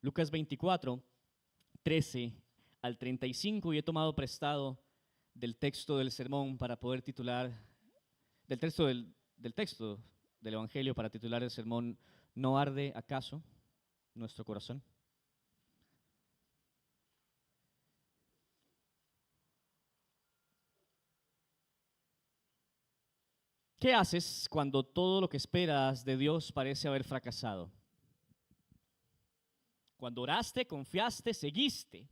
Lucas 24, 13 al 35, y he tomado prestado del texto del sermón para poder titular, del texto del Evangelio para titular el sermón, ¿no arde acaso nuestro corazón? ¿Qué haces cuando todo lo que esperas de Dios parece haber fracasado? Cuando oraste, confiaste, seguiste,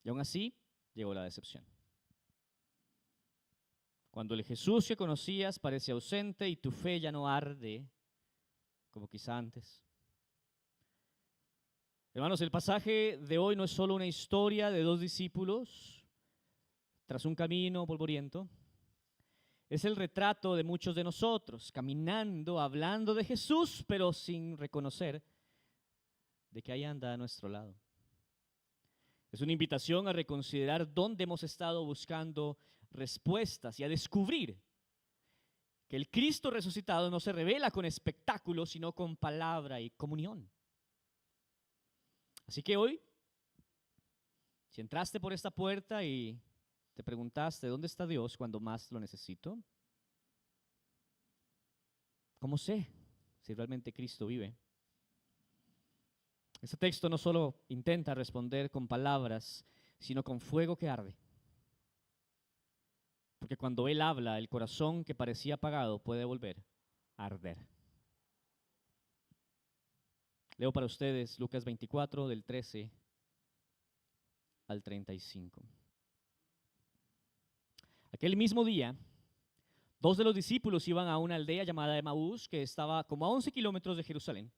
y aún así llegó la decepción. Cuando el Jesús que conocías parece ausente y tu fe ya no arde como quizá antes. Hermanos, el pasaje de hoy no es solo una historia de dos discípulos tras un camino polvoriento. Es el retrato de muchos de nosotros, caminando, hablando de Jesús, pero sin reconocer de que ahí anda a nuestro lado. Es una invitación a reconsiderar dónde hemos estado buscando respuestas y a descubrir que el Cristo resucitado no se revela con espectáculos, sino con palabra y comunión. Así que hoy, si entraste por esta puerta y te preguntaste, ¿dónde está Dios cuando más lo necesito? ¿Cómo sé si realmente Cristo vive? Este texto no solo intenta responder con palabras, sino con fuego que arde. Porque cuando Él habla, el corazón que parecía apagado puede volver a arder. Leo para ustedes Lucas 24, del 13 al 35. Aquel mismo día, dos de los discípulos iban a una aldea llamada Emaús, que estaba como a 11 kilómetros de Jerusalén.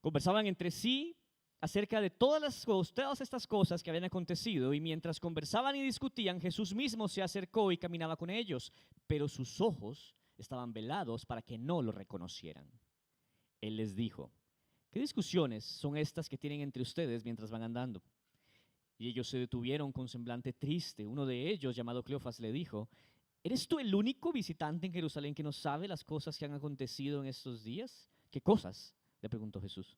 Conversaban entre sí acerca de todas estas cosas que habían acontecido, y mientras conversaban y discutían, Jesús mismo se acercó y caminaba con ellos, pero sus ojos estaban velados para que no lo reconocieran. Él les dijo, ¿qué discusiones son estas que tienen entre ustedes mientras van andando? Y ellos se detuvieron con semblante triste. Uno de ellos, llamado Cleofas, le dijo, ¿eres tú el único visitante en Jerusalén que no sabe las cosas que han acontecido en estos días? ¿Qué cosas?, le preguntó Jesús.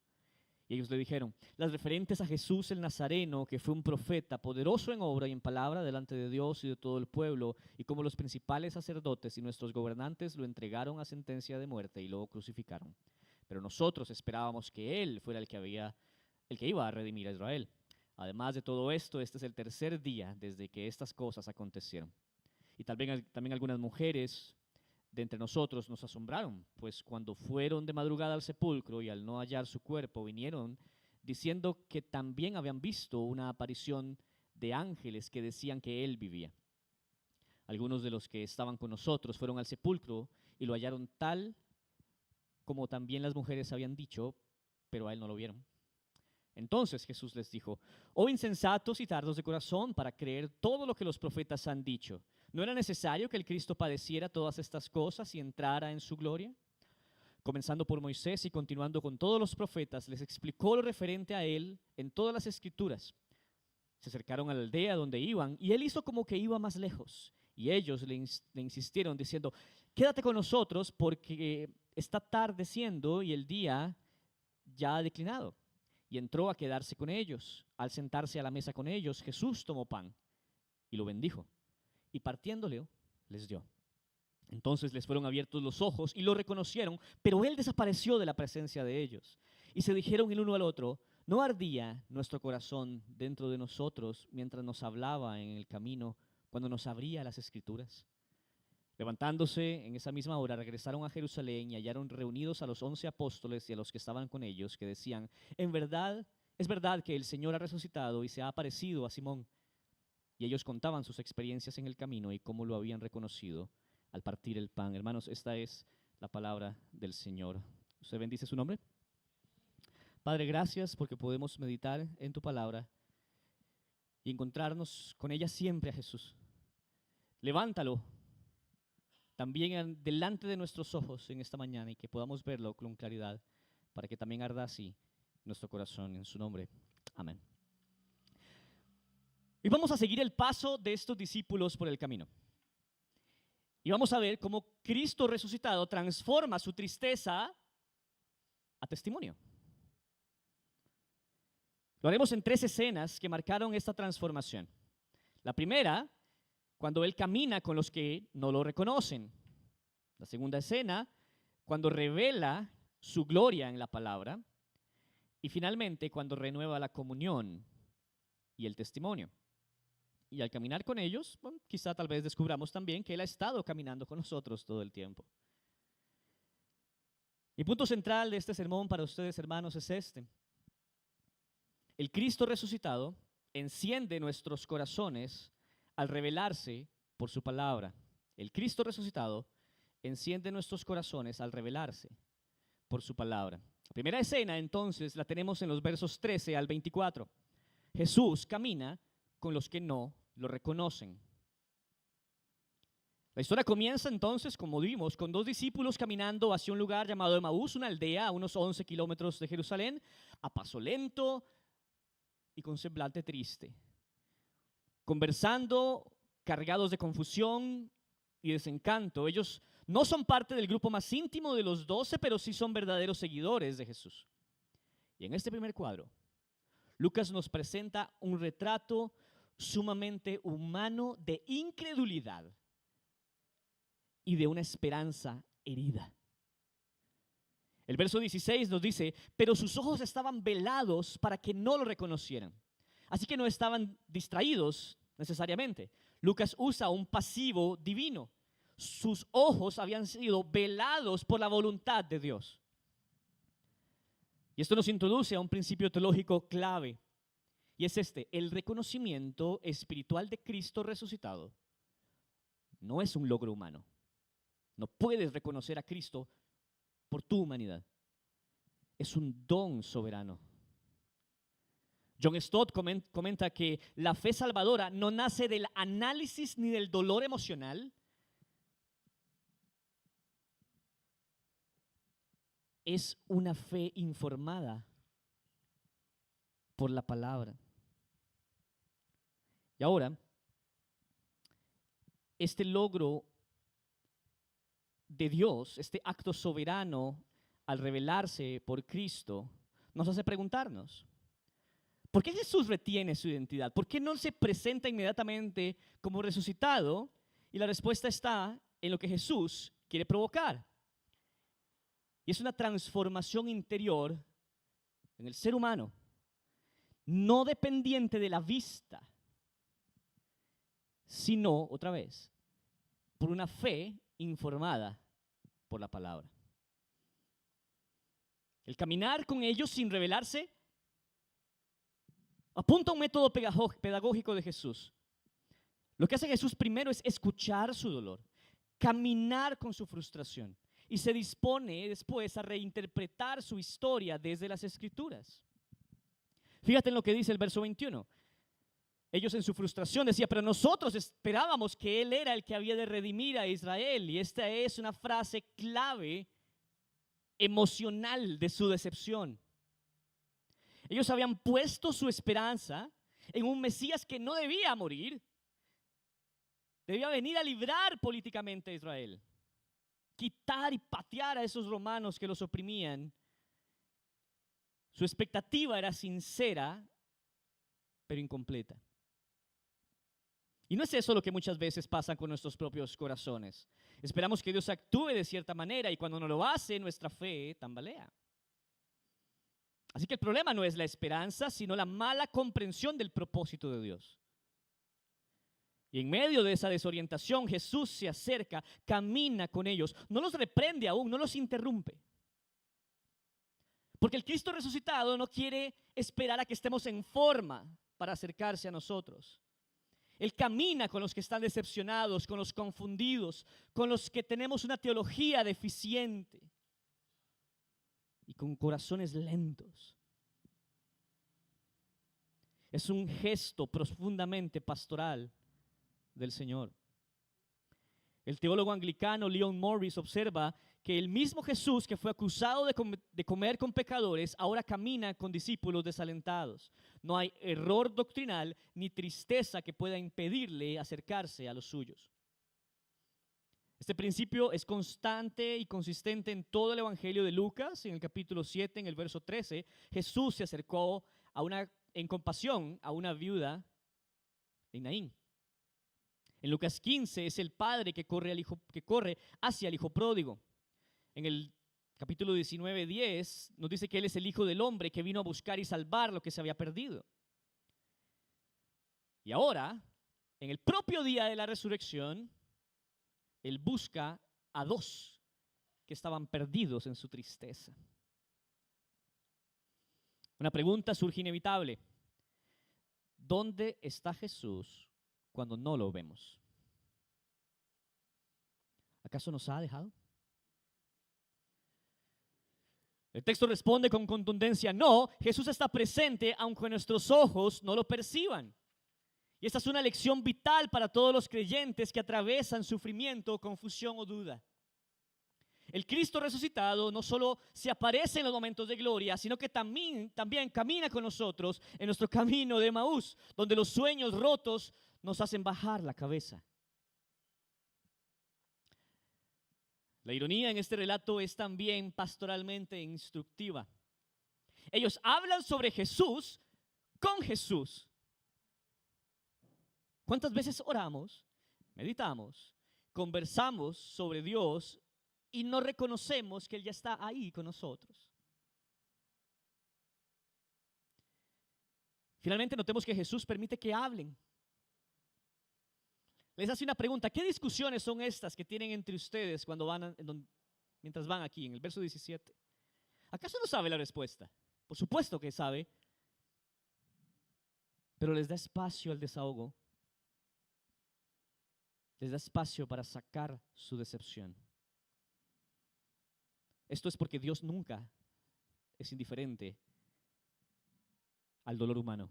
Y ellos le dijeron, las referentes a Jesús el Nazareno, que fue un profeta, poderoso en obra y en palabra delante de Dios y de todo el pueblo, y como los principales sacerdotes y nuestros gobernantes lo entregaron a sentencia de muerte y lo crucificaron. Pero nosotros esperábamos que Él fuera el que iba a redimir a Israel. Además de todo esto, este es el tercer día desde que estas cosas acontecieron. Y también algunas mujeres de entre nosotros nos asombraron, pues cuando fueron de madrugada al sepulcro y al no hallar su cuerpo, vinieron diciendo que también habían visto una aparición de ángeles que decían que Él vivía. Algunos de los que estaban con nosotros fueron al sepulcro y lo hallaron tal como también las mujeres habían dicho, pero a Él no lo vieron. Entonces Jesús les dijo, oh insensatos y tardos de corazón para creer todo lo que los profetas han dicho. ¿No era necesario que el Cristo padeciera todas estas cosas y entrara en su gloria? Comenzando por Moisés y continuando con todos los profetas, les explicó lo referente a Él en todas las Escrituras. Se acercaron a la aldea donde iban y Él hizo como que iba más lejos. Y ellos le insistieron diciendo, quédate con nosotros porque está atardeciendo y el día ya ha declinado. Y entró a quedarse con ellos. Al sentarse a la mesa con ellos, Jesús tomó pan y lo bendijo, y partiéndole, les dio. Entonces les fueron abiertos los ojos y lo reconocieron, pero Él desapareció de la presencia de ellos. Y se dijeron el uno al otro, ¿no ardía nuestro corazón dentro de nosotros mientras nos hablaba en el camino, cuando nos abría las Escrituras? Levantándose en esa misma hora, regresaron a Jerusalén y hallaron reunidos a los 11 apóstoles y a los que estaban con ellos, que decían, en verdad, es verdad que el Señor ha resucitado y se ha aparecido a Simón. Y ellos contaban sus experiencias en el camino y cómo lo habían reconocido al partir el pan. Hermanos, esta es la palabra del Señor. ¿Usted bendice su nombre? Padre, gracias porque podemos meditar en tu palabra y encontrarnos con ella siempre a Jesús. Levántalo también delante de nuestros ojos en esta mañana y que podamos verlo con claridad para que también arda así nuestro corazón en su nombre. Amén. Y vamos a seguir el paso de estos discípulos por el camino. Y vamos a ver cómo Cristo resucitado transforma su tristeza a testimonio. Lo haremos en 3 escenas que marcaron esta transformación. La primera, cuando Él camina con los que no lo reconocen. La segunda escena, cuando revela su gloria en la palabra. Y finalmente, cuando renueva la comunión y el testimonio. Y al caminar con ellos, bueno, quizá tal vez descubramos también que Él ha estado caminando con nosotros todo el tiempo. Mi punto central de este sermón para ustedes, hermanos, es este. El Cristo resucitado enciende nuestros corazones al revelarse por su palabra. El Cristo resucitado enciende nuestros corazones al revelarse por su palabra. La primera escena, entonces, la tenemos en los versos 13 al 24. Jesús camina con los que no lo reconocen. La historia comienza entonces, como vimos, con 2 discípulos caminando hacia un lugar llamado Emaús, una aldea a unos 11 kilómetros de Jerusalén, a paso lento y con semblante triste, conversando, cargados de confusión y desencanto. Ellos no son parte del grupo más íntimo de los 12, pero sí son verdaderos seguidores de Jesús. Y en este primer cuadro, Lucas nos presenta un retrato sumamente humano de incredulidad y de una esperanza herida. El verso 16 nos dice, pero sus ojos estaban velados para que no lo reconocieran. Así que no estaban distraídos necesariamente. Lucas usa un pasivo divino. Sus ojos habían sido velados por la voluntad de Dios. Y esto nos introduce a un principio teológico clave. Y es este: el reconocimiento espiritual de Cristo resucitado no es un logro humano. No puedes reconocer a Cristo por tu humanidad. Es un don soberano. John Stott comenta que la fe salvadora no nace del análisis ni del dolor emocional. Es una fe informada por la palabra. Y ahora, este logro de Dios, este acto soberano al revelarse por Cristo, nos hace preguntarnos: ¿por qué Jesús retiene su identidad? ¿Por qué no se presenta inmediatamente como resucitado? Y la respuesta está en lo que Jesús quiere provocar. Y es una transformación interior en el ser humano, no dependiente de la vista, sino, otra vez, por una fe informada por la palabra. El caminar con ellos sin revelarse apunta a un método pedagógico de Jesús. Lo que hace Jesús primero es escuchar su dolor, caminar con su frustración, y se dispone después a reinterpretar su historia desde las Escrituras. Fíjate en lo que dice el verso 21. Ellos en su frustración decían, pero nosotros esperábamos que Él era el que había de redimir a Israel. Y esta es una frase clave emocional de su decepción. Ellos habían puesto su esperanza en un Mesías que no debía morir. Debía venir a librar políticamente a Israel, quitar y patear a esos romanos que los oprimían. Su expectativa era sincera, pero incompleta. Y no es eso lo que muchas veces pasa con nuestros propios corazones. Esperamos que Dios actúe de cierta manera y cuando no lo hace, nuestra fe tambalea. Así que el problema no es la esperanza, sino la mala comprensión del propósito de Dios. Y en medio de esa desorientación, Jesús se acerca, camina con ellos, no los reprende aún, no los interrumpe. Porque el Cristo resucitado no quiere esperar a que estemos en forma para acercarse a nosotros. Él camina con los que están decepcionados, con los confundidos, con los que tenemos una teología deficiente y con corazones lentos. Es un gesto profundamente pastoral del Señor. El teólogo anglicano Leon Morris observa que el mismo Jesús que fue acusado de comer con pecadores ahora camina con discípulos desalentados. No hay error doctrinal ni tristeza que pueda impedirle acercarse a los suyos. Este principio es constante y consistente en todo el Evangelio de Lucas. En el capítulo 7, en el verso 13, Jesús se acercó a una en compasión a una viuda en Naín. En Lucas 15 es el padre que corre hacia el hijo pródigo. En el capítulo 19:10 nos dice que Él es el Hijo del Hombre que vino a buscar y salvar lo que se había perdido. Y ahora, en el propio día de la resurrección, Él busca a dos que estaban perdidos en su tristeza. Una pregunta surge inevitable. ¿Dónde está Jesús cuando no lo vemos? ¿Acaso nos ha dejado? El texto responde con contundencia: no, Jesús está presente aunque nuestros ojos no lo perciban. Y esta es una lección vital para todos los creyentes que atravesan sufrimiento, confusión o duda. El Cristo resucitado no solo se aparece en los momentos de gloria, sino que también camina con nosotros en nuestro camino de Emaús, donde los sueños rotos nos hacen bajar la cabeza. La ironía en este relato es también pastoralmente instructiva. Ellos hablan sobre Jesús con Jesús. ¿Cuántas veces oramos, meditamos, conversamos sobre Dios y no reconocemos que Él ya está ahí con nosotros? Finalmente notemos que Jesús permite que hablen. Les hace una pregunta: ¿qué discusiones son estas que tienen entre ustedes mientras van aquí? En el verso 17. ¿Acaso no sabe la respuesta? Por supuesto que sabe, pero les da espacio al desahogo. Les da espacio para sacar su decepción. Esto es porque Dios nunca es indiferente al dolor humano.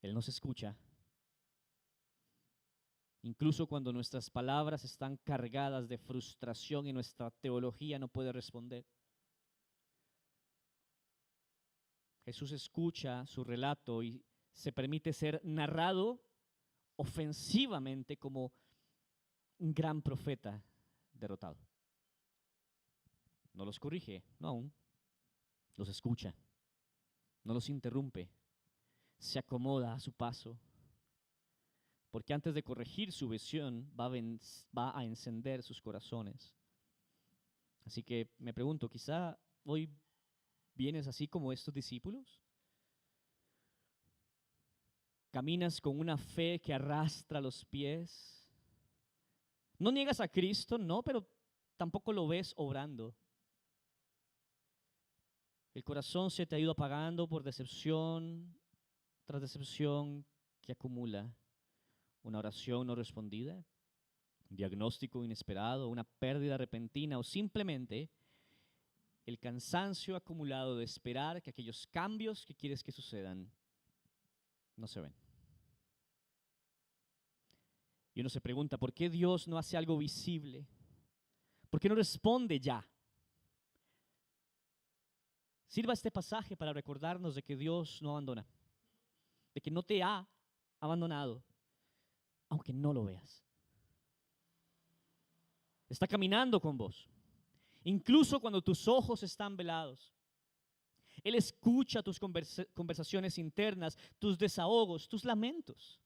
Él nos escucha. Incluso cuando nuestras palabras están cargadas de frustración y nuestra teología no puede responder. Jesús escucha su relato y se permite ser narrado ofensivamente como un gran profeta derrotado. No los corrige, no aún. Los escucha, no los interrumpe, se acomoda a su paso. Porque antes de corregir su visión, va a encender sus corazones. Así que me pregunto, quizá hoy vienes así como estos discípulos. Caminas con una fe que arrastra los pies. No niegas a Cristo, no, pero tampoco lo ves obrando. El corazón se te ha ido apagando por decepción tras decepción que acumula. Una oración no respondida, un diagnóstico inesperado, una pérdida repentina o simplemente el cansancio acumulado de esperar que aquellos cambios que quieres que sucedan no se ven. Y uno se pregunta, ¿por qué Dios no hace algo visible? ¿Por qué no responde ya? Sirva este pasaje para recordarnos de que Dios no abandona, de que no te ha abandonado, aunque no lo veas. Está caminando con vos, incluso cuando tus ojos están velados. Él escucha tus conversaciones internas, tus desahogos, tus lamentos.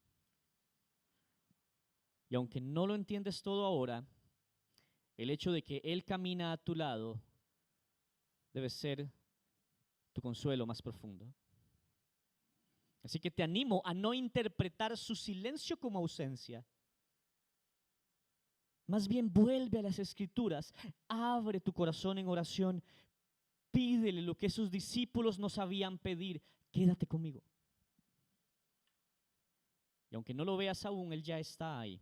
Y aunque no lo entiendes todo ahora, el hecho de que Él camina a tu lado debe ser tu consuelo más profundo. Así que te animo a no interpretar su silencio como ausencia. Más bien vuelve a las Escrituras, abre tu corazón en oración, pídele lo que sus discípulos no sabían pedir: quédate conmigo. Y aunque no lo veas aún, Él ya está ahí.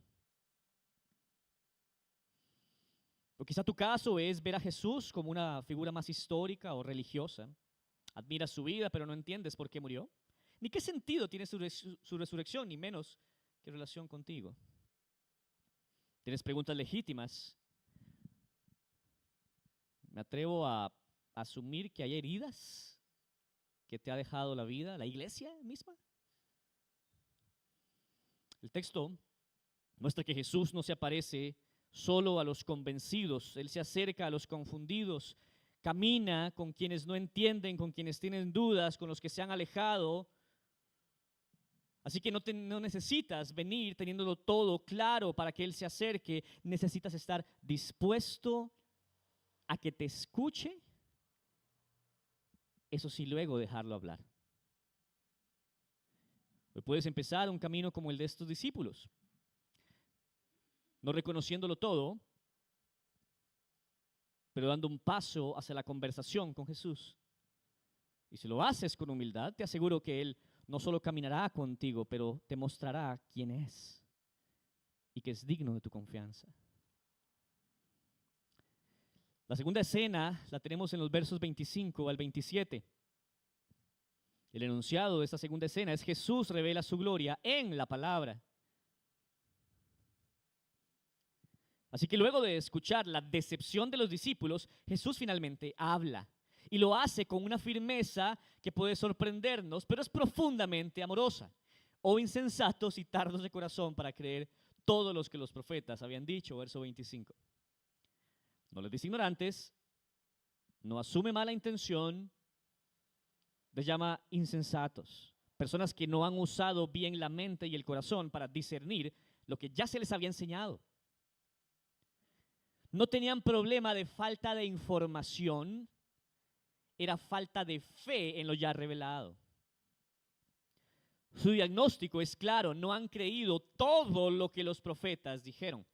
O quizá tu caso es ver a Jesús como una figura más histórica o religiosa. Admiras su vida, pero no entiendes por qué murió, ni qué sentido tiene su resurrección, ni menos qué relación contigo. Tienes preguntas legítimas. Me atrevo a asumir que hay heridas que te ha dejado la vida, la iglesia misma. El texto muestra que Jesús no se aparece solo a los convencidos. Él se acerca a los confundidos camina con quienes no entienden, con quienes tienen dudas, con los que se han alejado. Así que no necesitas venir teniéndolo todo claro para que Él se acerque. Necesitas estar dispuesto a que te escuche. Eso sí, luego dejarlo hablar. Hoy puedes empezar un camino como el de estos discípulos, no reconociéndolo todo, pero dando un paso hacia la conversación con Jesús. Y si lo haces con humildad, te aseguro que Él no solo caminará contigo, pero te mostrará quién es y que es digno de tu confianza. La segunda escena la tenemos en los versos 25 al 27. El enunciado de esta segunda escena es: Jesús revela su gloria en la palabra. Así que luego de escuchar la decepción de los discípulos, Jesús finalmente habla. Y lo hace con una firmeza que puede sorprendernos, pero es profundamente amorosa. Oh insensatos y tardos de corazón para creer todo lo que los profetas habían dicho, verso 25. No les dice ignorantes, no asume mala intención, les llama insensatos. Personas que no han usado bien la mente y el corazón para discernir lo que ya se les había enseñado. No tenían problema de falta de información, era falta de fe en lo ya revelado. Su diagnóstico es claro: no han creído todo lo que los profetas dijeron.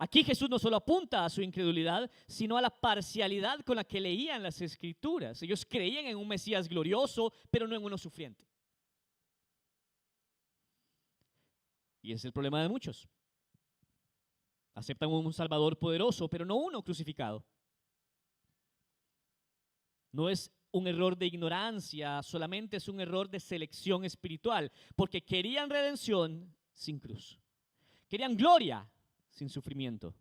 Aquí Jesús no solo apunta a su incredulidad, sino a la parcialidad con la que leían las Escrituras. Ellos creían en un Mesías glorioso, pero no en uno sufriente. Y ese es el problema de muchos. Aceptan un Salvador poderoso, pero no uno crucificado. No es un error de ignorancia, solamente es un error de selección espiritual, porque querían redención sin cruz. Querían gloria sin sufrimiento,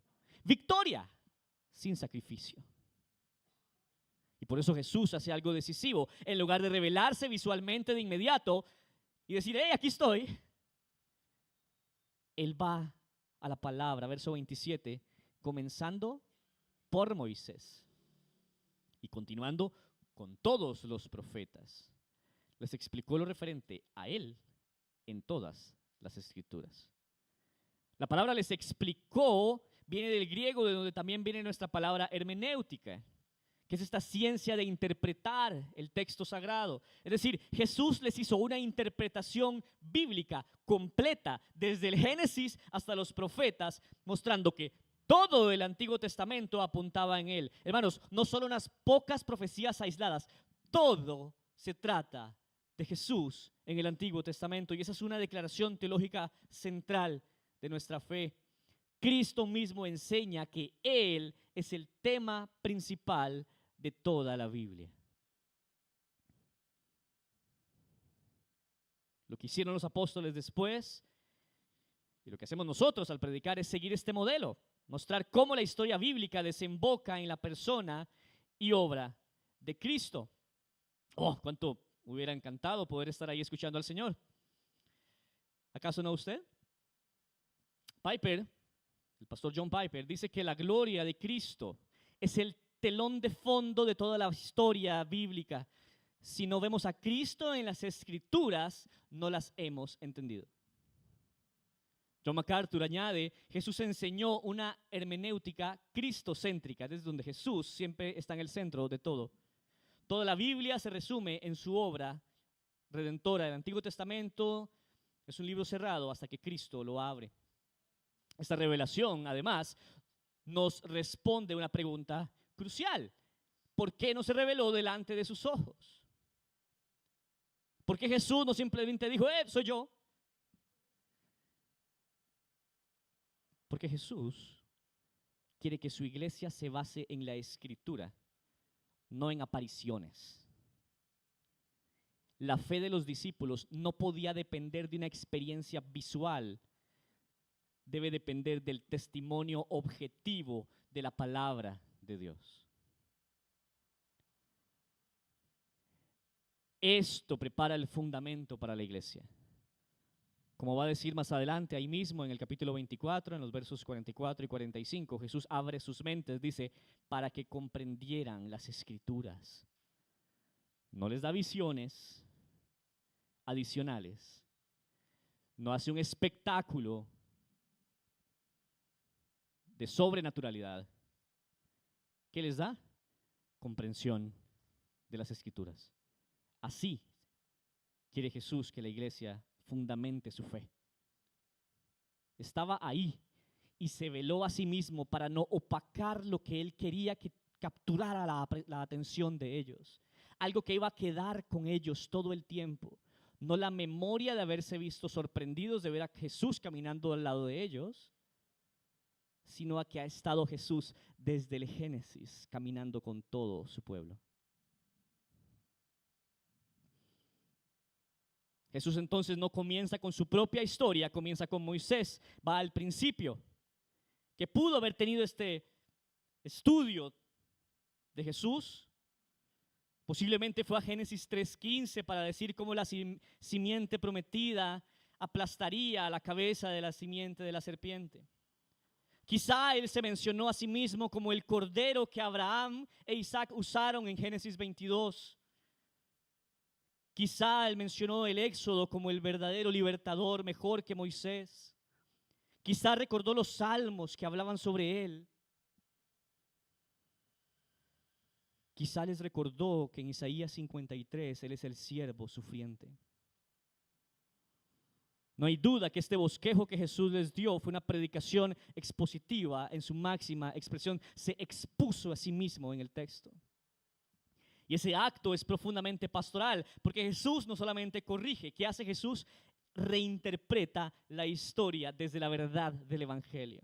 victoria sin sacrificio. Y por eso Jesús hace algo decisivo. En lugar de revelarse visualmente de inmediato y decir: hey, aquí estoy, Él va a la palabra, verso 27, comenzando por Moisés y continuando con todos los profetas. Les explicó lo referente a Él en todas las Escrituras. La palabra les explicó viene del griego, de donde también viene nuestra palabra hermenéutica, que es esta ciencia de interpretar el texto sagrado. Es decir, Jesús les hizo una interpretación bíblica completa, desde el Génesis hasta los profetas, mostrando que todo el Antiguo Testamento apuntaba en Él. Hermanos, no solo unas pocas profecías aisladas, todo se trata de Jesús en el Antiguo Testamento, y esa es una declaración teológica central de nuestra fe. Cristo mismo enseña que Él es el tema principal de toda la Biblia. Lo que hicieron los apóstoles después y lo que hacemos nosotros al predicar es seguir este modelo, mostrar cómo la historia bíblica desemboca en la persona y obra de Cristo. Oh, cuánto me hubiera encantado poder estar ahí escuchando al Señor. ¿Acaso no usted? Piper, el pastor John Piper, dice que la gloria de Cristo es el telón de fondo de toda la historia bíblica. Si no vemos a Cristo en las Escrituras, no las hemos entendido. John MacArthur añade: Jesús enseñó una hermenéutica cristocéntrica, desde donde Jesús siempre está en el centro de todo. Toda la Biblia se resume en su obra redentora. El Antiguo Testamento es un libro cerrado hasta que Cristo lo abre. Esta revelación, además, nos responde una pregunta crucial: ¿por qué no se reveló delante de sus ojos? ¿Por qué Jesús no simplemente dijo: soy yo? Porque Jesús quiere que su iglesia se base en la Escritura, no en apariciones. La fe de los discípulos no podía depender de una experiencia visual, debe depender del testimonio objetivo de la palabra de Dios. Esto prepara el fundamento para la iglesia. Como va a decir más adelante, ahí mismo en el capítulo 24, en los versos 44 y 45, Jesús abre sus mentes, dice, para que comprendieran las Escrituras. No les da visiones adicionales, no hace un espectáculo de sobrenaturalidad. ¿Qué les da? Comprensión de las Escrituras. Así quiere Jesús que la iglesia fundamente su fe. Estaba ahí y se veló a sí mismo para no opacar lo que él quería que capturara la atención de ellos. Algo que iba a quedar con ellos todo el tiempo. No la memoria de haberse visto sorprendidos de ver a Jesús caminando al lado de ellos, sino a que ha estado Jesús desde el Génesis caminando con todo su pueblo. Jesús entonces no comienza con su propia historia, comienza con Moisés, va al principio, que pudo haber tenido este estudio de Jesús. Posiblemente fue a Génesis 3:15 para decir cómo la simiente prometida aplastaría a la cabeza de la simiente de la serpiente. Quizá él se mencionó a sí mismo como el cordero que Abraham e Isaac usaron en Génesis 22. Quizá él mencionó el Éxodo como el verdadero libertador, mejor que Moisés. Quizá recordó los salmos que hablaban sobre él. Quizá les recordó que en Isaías 53 él es el siervo sufriente. No hay duda que este bosquejo que Jesús les dio fue una predicación expositiva en su máxima expresión. Se expuso a sí mismo en el texto. Y ese acto es profundamente pastoral, porque Jesús no solamente corrige. ¿Qué hace Jesús? Reinterpreta la historia desde la verdad del Evangelio.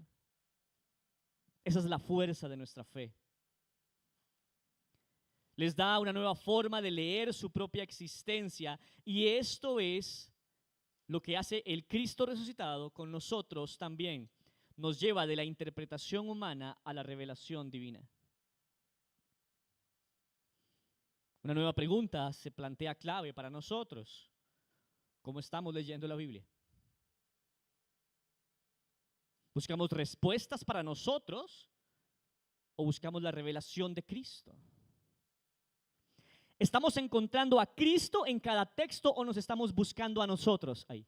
Esa es la fuerza de nuestra fe. Les da una nueva forma de leer su propia existencia, y esto es lo que hace el Cristo resucitado con nosotros también. Nos lleva de la interpretación humana a la revelación divina. Una nueva pregunta se plantea clave para nosotros. ¿Cómo estamos leyendo la Biblia? ¿Buscamos respuestas para nosotros o buscamos la revelación de Cristo? ¿Estamos encontrando a Cristo en cada texto o nos estamos buscando a nosotros ahí?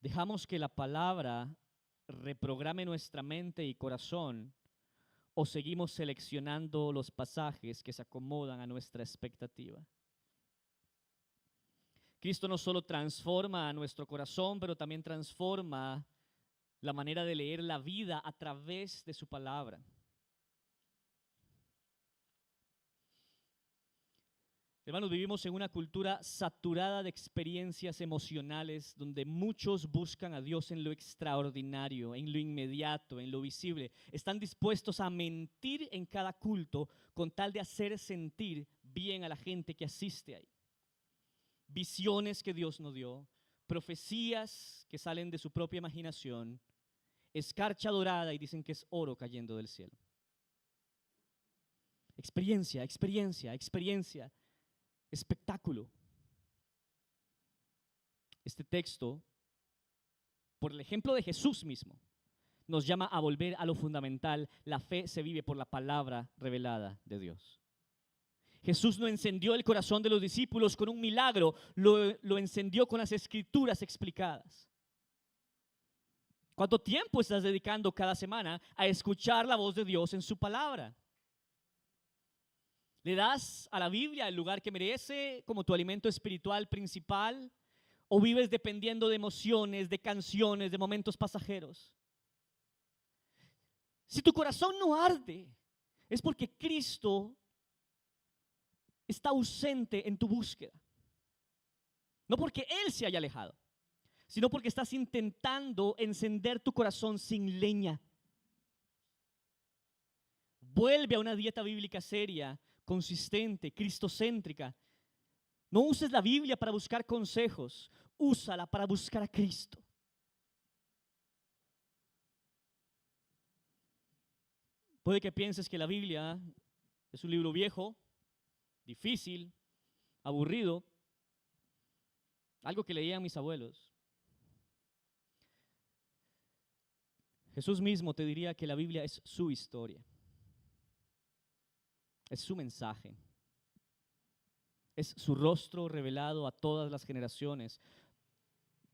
¿Dejamos que la palabra reprograme nuestra mente y corazón o seguimos seleccionando los pasajes que se acomodan a nuestra expectativa? Cristo no solo transforma a nuestro corazón, pero también transforma la manera de leer la vida a través de su palabra. Hermanos, vivimos en una cultura saturada de experiencias emocionales donde muchos buscan a Dios en lo extraordinario, en lo inmediato, en lo visible. Están dispuestos a mentir en cada culto con tal de hacer sentir bien a la gente que asiste ahí. Visiones que Dios nos dio, profecías que salen de su propia imaginación, escarcha dorada y dicen que es oro cayendo del cielo. Experiencia, experiencia, experiencia. Espectáculo. Este texto, por el ejemplo de Jesús mismo, nos llama a volver a lo fundamental. La fe se vive por la palabra revelada de Dios. Jesús no encendió el corazón de los discípulos con un milagro, lo encendió con las Escrituras explicadas. ¿Cuánto tiempo estás dedicando cada semana a escuchar la voz de Dios en su palabra? ¿Le das a la Biblia el lugar que merece como tu alimento espiritual principal? ¿O vives dependiendo de emociones, de canciones, de momentos pasajeros? Si tu corazón no arde, es porque Cristo está ausente en tu búsqueda. No porque Él se haya alejado, sino porque estás intentando encender tu corazón sin leña. Vuelve a una dieta bíblica seria, consistente, cristocéntrica. No uses la Biblia para buscar consejos, úsala para buscar a Cristo. Puede que pienses que la Biblia es un libro viejo, difícil, aburrido, Algo que leían mis abuelos. Jesús mismo te diría que la Biblia es su historia, es su mensaje, es su rostro revelado a todas las generaciones.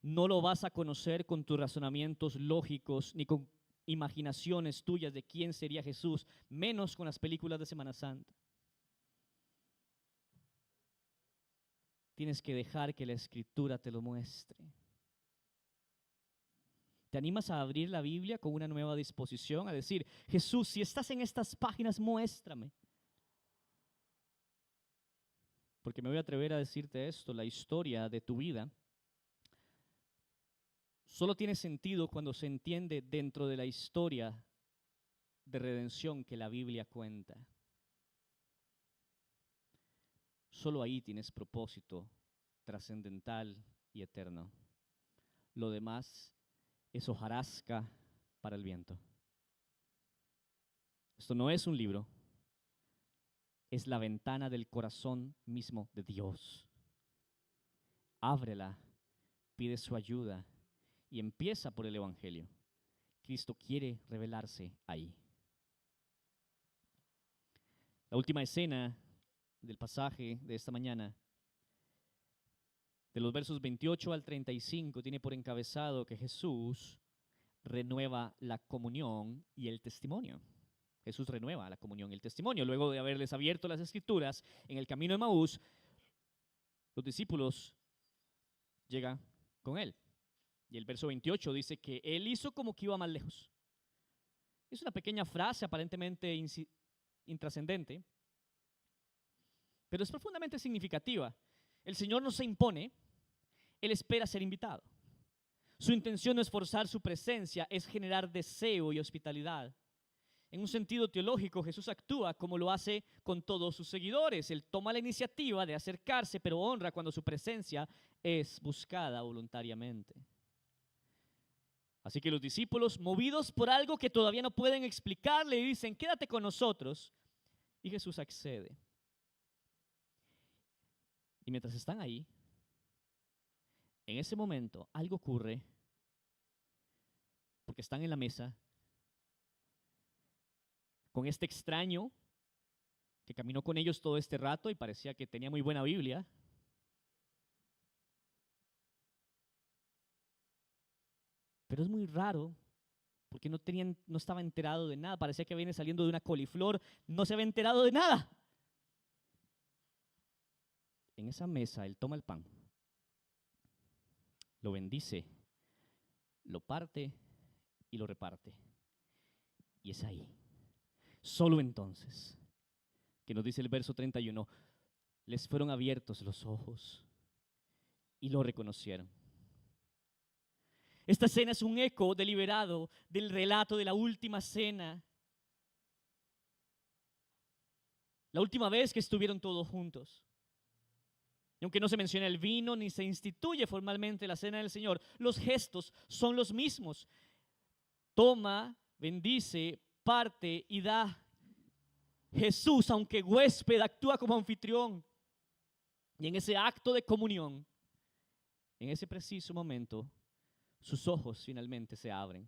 No lo vas a conocer con tus razonamientos lógicos ni con imaginaciones tuyas de quién sería Jesús, menos con las películas de Semana Santa. Tienes que dejar que la Escritura te lo muestre. ¿Te animas a abrir la Biblia con una nueva disposición? A decir, Jesús, si estás en estas páginas, muéstrame. Porque me voy a atrever a decirte esto, la historia de tu vida solo tiene sentido cuando se entiende dentro de la historia de redención que la Biblia cuenta. Solo ahí tienes propósito trascendental y eterno. Lo demás es hojarasca para el viento. Esto no es un libro, es la ventana del corazón mismo de Dios. Ábrela, pide su ayuda y empieza por el Evangelio. Cristo quiere revelarse ahí. La última escena del pasaje de esta mañana, de los versos 28 al 35, tiene por encabezado que Jesús renueva la comunión y el testimonio. Jesús renueva la comunión y el testimonio. Luego de haberles abierto las Escrituras en el camino de Emaús, los discípulos llegan con él. Y el verso 28 dice que él hizo como que iba más lejos. Es una pequeña frase aparentemente intrascendente, pero es profundamente significativa. El Señor no se impone, Él espera ser invitado. Su intención no es forzar su presencia, es generar deseo y hospitalidad. En un sentido teológico, Jesús actúa como lo hace con todos sus seguidores. Él toma la iniciativa de acercarse, pero honra cuando su presencia es buscada voluntariamente. Así que los discípulos, movidos por algo que todavía no pueden explicar, le dicen, quédate con nosotros. Y Jesús accede. Y mientras están ahí, en ese momento algo ocurre, porque están en la mesa con este extraño que caminó con ellos todo este rato y parecía que tenía muy buena Biblia. Pero es muy raro, porque no estaba enterado de nada, parecía que viene saliendo de una coliflor, no se había enterado de nada. En esa mesa él toma el pan, lo bendice, lo parte y lo reparte. Y es ahí, solo entonces, que nos dice el verso 31, les fueron abiertos los ojos y lo reconocieron. Esta cena es un eco deliberado del relato de la última cena. La última vez que estuvieron todos juntos. Y aunque no se menciona el vino ni se instituye formalmente la cena del Señor, los gestos son los mismos. Toma, bendice, parte y da. Jesús, aunque huésped, actúa como anfitrión. Y en ese acto de comunión, en ese preciso momento, sus ojos finalmente se abren.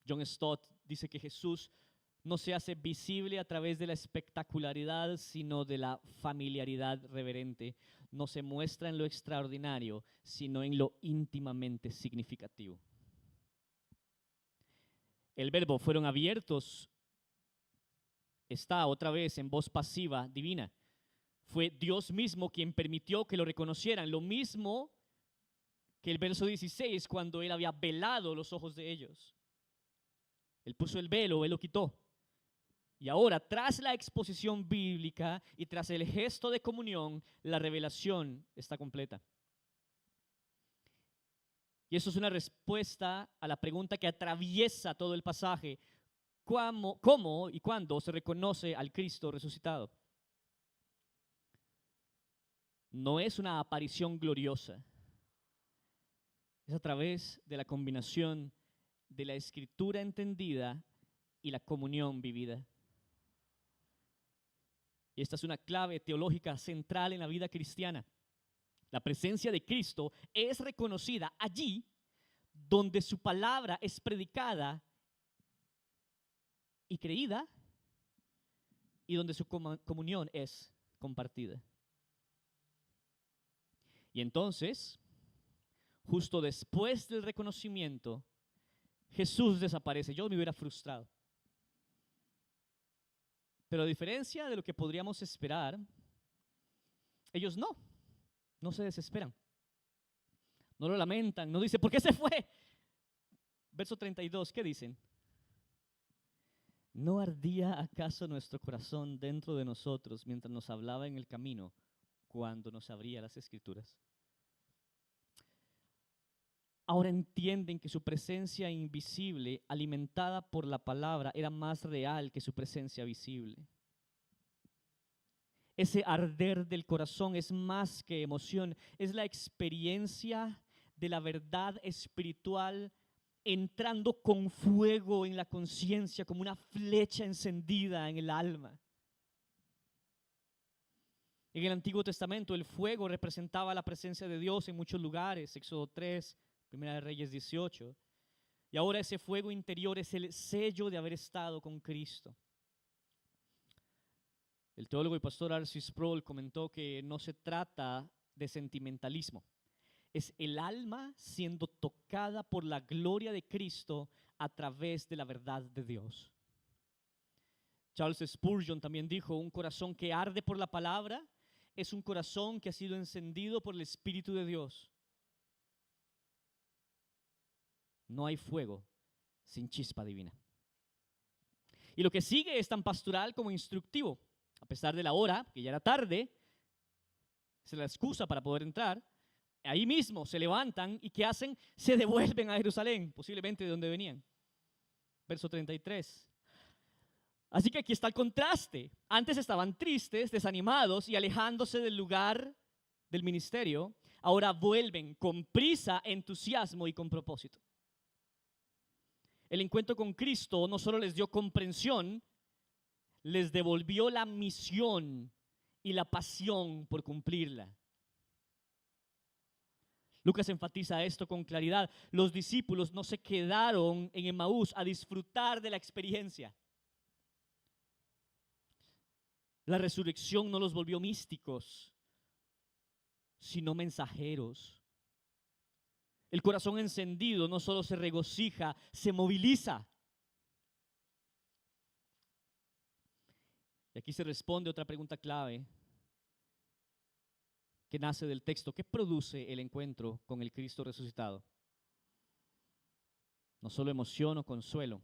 John Stott dice que Jesús no se hace visible a través de la espectacularidad, sino de la familiaridad reverente. No se muestra en lo extraordinario, sino en lo íntimamente significativo. El verbo fueron abiertos está otra vez en voz pasiva divina. Fue Dios mismo quien permitió que lo reconocieran. Lo mismo que el verso 16, cuando Él había velado los ojos de ellos. Él puso el velo, Él lo quitó. Y ahora, tras la exposición bíblica y tras el gesto de comunión, la revelación está completa. Y eso es una respuesta a la pregunta que atraviesa todo el pasaje. ¿Cómo y cuándo se reconoce al Cristo resucitado? No es una aparición gloriosa. Es a través de la combinación de la escritura entendida y la comunión vivida. Y esta es una clave teológica central en la vida cristiana. La presencia de Cristo es reconocida allí donde su palabra es predicada y creída y donde su comunión es compartida. Y entonces, justo después del reconocimiento, Jesús desaparece. Yo me hubiera frustrado. Pero a diferencia de lo que podríamos esperar, ellos no se desesperan. No lo lamentan, no dicen, ¿por qué se fue? Verso 32, ¿qué dicen? ¿No ardía acaso nuestro corazón dentro de nosotros mientras nos hablaba en el camino cuando nos abría las Escrituras? Ahora entienden que su presencia invisible, alimentada por la palabra, era más real que su presencia visible. Ese arder del corazón es más que emoción, es la experiencia de la verdad espiritual entrando con fuego en la conciencia, como una flecha encendida en el alma. En el Antiguo Testamento el fuego representaba la presencia de Dios en muchos lugares, Éxodo 3, Primera de Reyes 18. Y ahora ese fuego interior es el sello de haber estado con Cristo. El teólogo y pastor R.C. Sproul comentó que no se trata de sentimentalismo. Es el alma siendo tocada por la gloria de Cristo a través de la verdad de Dios. Charles Spurgeon también dijo, un corazón que arde por la palabra es un corazón que ha sido encendido por el Espíritu de Dios. No hay fuego sin chispa divina. Y lo que sigue es tan pastoral como instructivo. A pesar de la hora, que ya era tarde, se la excusa para poder entrar. Ahí mismo se levantan y ¿qué hacen? Se devuelven a Jerusalén, posiblemente de donde venían. Verso 33. Así que aquí está el contraste. Antes estaban tristes, desanimados y alejándose del lugar del ministerio. Ahora vuelven con prisa, entusiasmo y con propósito. El encuentro con Cristo no solo les dio comprensión, les devolvió la misión y la pasión por cumplirla. Lucas enfatiza esto con claridad. Los discípulos no se quedaron en Emaús a disfrutar de la experiencia. La resurrección no los volvió místicos, sino mensajeros. El corazón encendido no solo se regocija, se moviliza. Y aquí se responde otra pregunta clave que nace del texto. ¿Qué produce el encuentro con el Cristo resucitado? No solo emoción o consuelo.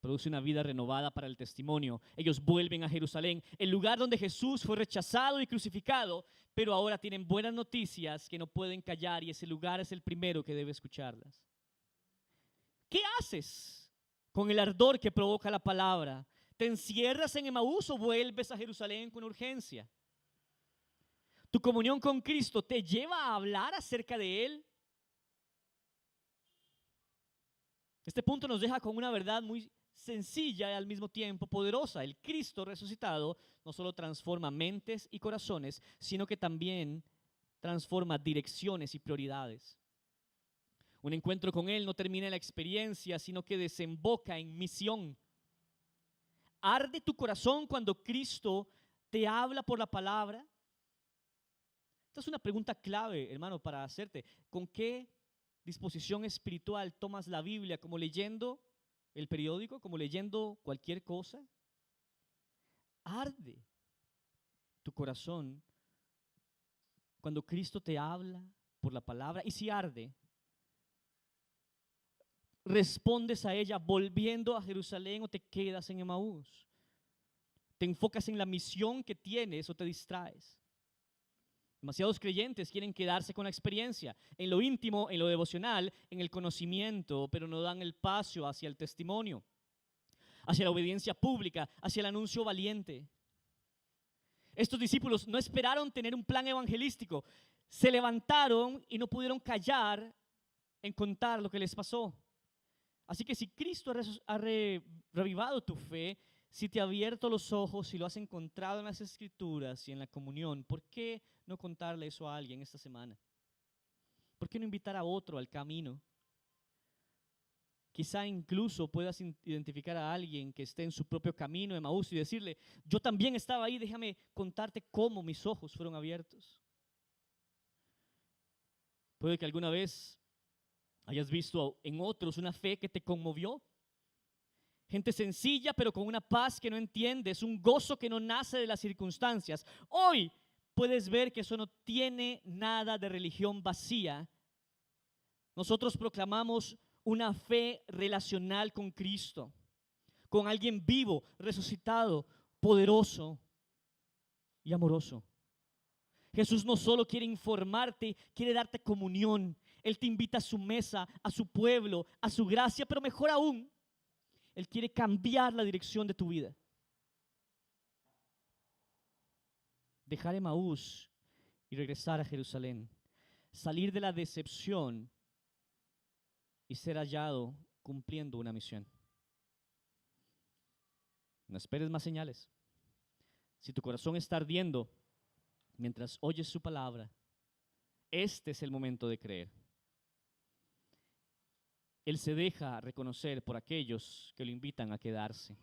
Produce una vida renovada para el testimonio. Ellos vuelven a Jerusalén, el lugar donde Jesús fue rechazado y crucificado, pero ahora tienen buenas noticias que no pueden callar y ese lugar es el primero que debe escucharlas. ¿Qué haces con el ardor que provoca la palabra? ¿Te encierras en Emaús o vuelves a Jerusalén con urgencia? ¿Tu comunión con Cristo te lleva a hablar acerca de Él? Este punto nos deja con una verdad muy sencilla y al mismo tiempo poderosa. El Cristo resucitado no solo transforma mentes y corazones, sino que también transforma direcciones y prioridades. Un encuentro con Él no termina en la experiencia, sino que desemboca en misión. ¿Arde tu corazón cuando Cristo te habla por la palabra? Esta es una pregunta clave, hermano, para hacerte. ¿Con qué disposición espiritual tomas la Biblia? ¿Como leyendo el periódico? ¿Como leyendo cualquier cosa? ¿Arde tu corazón cuando Cristo te habla por la palabra? Y si arde, ¿respondes a ella volviendo a Jerusalén o te quedas en Emaús? ¿Te enfocas en la misión que tienes o te distraes? Demasiados creyentes quieren quedarse con la experiencia, en lo íntimo, en lo devocional, en el conocimiento, pero no dan el paso hacia el testimonio, hacia la obediencia pública, hacia el anuncio valiente. Estos discípulos no esperaron tener un plan evangelístico, se levantaron y no pudieron callar en contar lo que les pasó. Así que si Cristo ha revivado tu fe, Si te ha abierto los ojos y lo has encontrado en las Escrituras y en la comunión, ¿por qué no contarle eso a alguien esta semana? ¿Por qué no invitar a otro al camino? Quizá incluso puedas identificar a alguien que esté en su propio camino de Emaús y decirle, yo también estaba ahí, déjame contarte cómo mis ojos fueron abiertos. Puede que alguna vez hayas visto en otros una fe que te conmovió. Gente sencilla, pero con una paz que no entiendes, un gozo que no nace de las circunstancias. Hoy puedes ver que eso no tiene nada de religión vacía. Nosotros proclamamos una fe relacional con Cristo, con alguien vivo, resucitado, poderoso y amoroso. Jesús no solo quiere informarte, quiere darte comunión. Él te invita a su mesa, a su pueblo, a su gracia, pero mejor aún, Él quiere cambiar la dirección de tu vida. Dejar Emaús y regresar a Jerusalén. Salir de la decepción y ser hallado cumpliendo una misión. No esperes más señales. Si tu corazón está ardiendo mientras oyes su palabra, este es el momento de creer. Él se deja reconocer por aquellos que lo invitan a quedarse.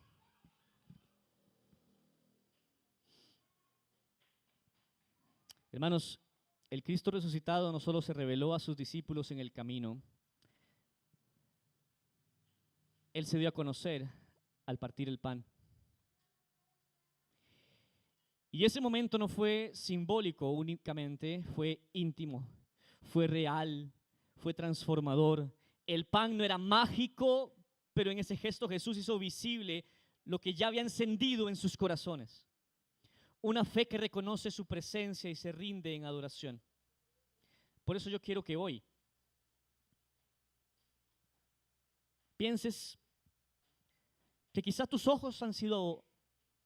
Hermanos, el Cristo resucitado no solo se reveló a sus discípulos en el camino, Él se dio a conocer al partir el pan. Y ese momento no fue simbólico únicamente, fue íntimo, fue real, fue transformador. El pan no era mágico, pero en ese gesto Jesús hizo visible lo que ya había encendido en sus corazones. Una fe que reconoce su presencia y se rinde en adoración. Por eso yo quiero que hoy pienses que quizá tus ojos han sido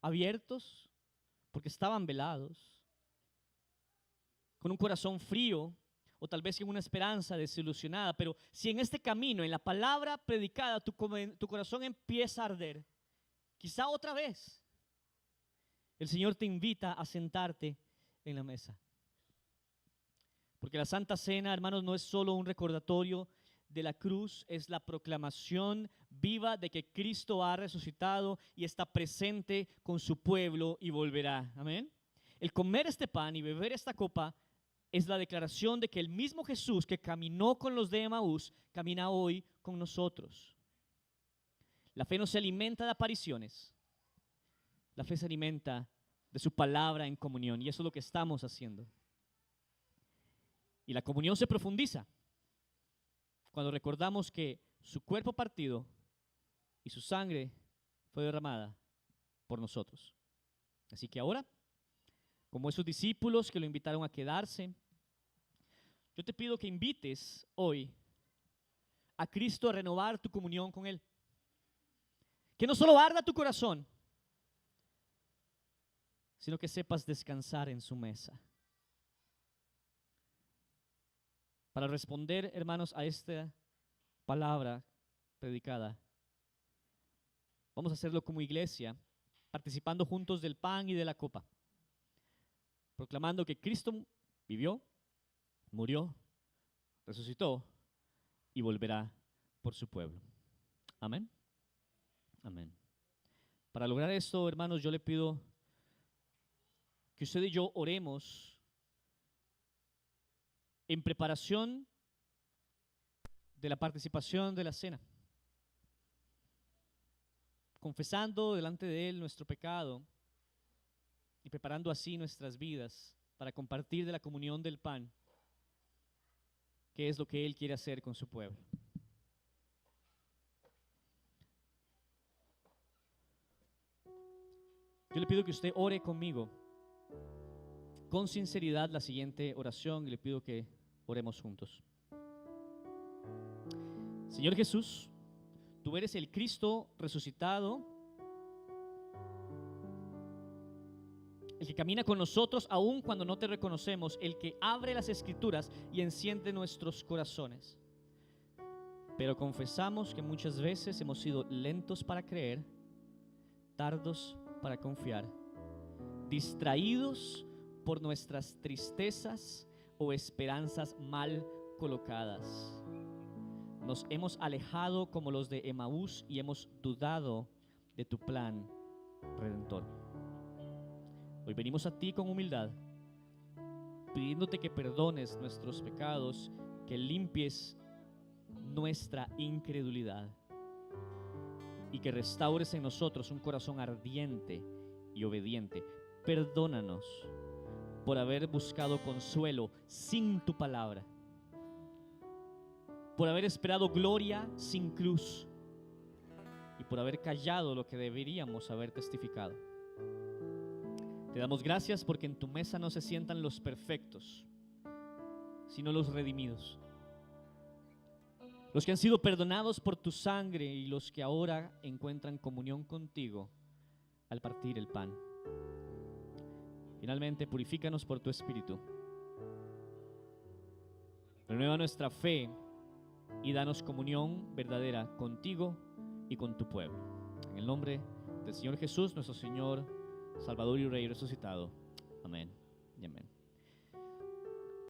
abiertos porque estaban velados, con un corazón frío o tal vez con una esperanza desilusionada, pero si en este camino, en la palabra predicada, tu corazón empieza a arder, quizá otra vez, el Señor te invita a sentarte en la mesa. Porque la Santa Cena, hermanos, no es solo un recordatorio de la cruz, es la proclamación viva de que Cristo ha resucitado y está presente con su pueblo y volverá. Amén. El comer este pan y beber esta copa es la declaración de que el mismo Jesús que caminó con los de Emaús, camina hoy con nosotros. La fe no se alimenta de apariciones, la fe se alimenta de su palabra en comunión, y eso es lo que estamos haciendo. Y la comunión se profundiza cuando recordamos que su cuerpo partido y su sangre fue derramada por nosotros. Así que ahora, como esos discípulos que lo invitaron a quedarse, yo te pido que invites hoy a Cristo a renovar tu comunión con Él. Que no solo arda tu corazón, sino que sepas descansar en su mesa. Para responder, hermanos, a esta palabra predicada, vamos a hacerlo como iglesia, participando juntos del pan y de la copa, proclamando que Cristo vivió, murió, resucitó y volverá por su pueblo. Amén. Amén. Para lograr esto, hermanos, yo le pido que usted y yo oremos en preparación de la participación de la cena, confesando delante de Él nuestro pecado y preparando así nuestras vidas para compartir de la comunión del pan, que es lo que Él quiere hacer con su pueblo. Yo le pido que usted ore conmigo con sinceridad la siguiente oración y le pido que oremos juntos. Señor Jesús, tú eres el Cristo resucitado, el que camina con nosotros aun cuando no te reconocemos, el que abre las Escrituras y enciende nuestros corazones. Pero confesamos que muchas veces hemos sido lentos para creer, tardos para confiar, distraídos por nuestras tristezas o esperanzas mal colocadas. Nos hemos alejado como los de Emaús y hemos dudado de tu plan redentor. Hoy venimos a ti con humildad, pidiéndote que perdones nuestros pecados, que limpies nuestra incredulidad y que restaures en nosotros un corazón ardiente y obediente. Perdónanos por haber buscado consuelo sin tu palabra, por haber esperado gloria sin cruz y por haber callado lo que deberíamos haber testificado. Te damos gracias porque en tu mesa no se sientan los perfectos, sino los redimidos, los que han sido perdonados por tu sangre y los que ahora encuentran comunión contigo al partir el pan. Finalmente, purifícanos por tu Espíritu. Renueva nuestra fe y danos comunión verdadera contigo y con tu pueblo. En el nombre del Señor Jesús, nuestro Señor, Salvador y Rey resucitado. Amén y amén.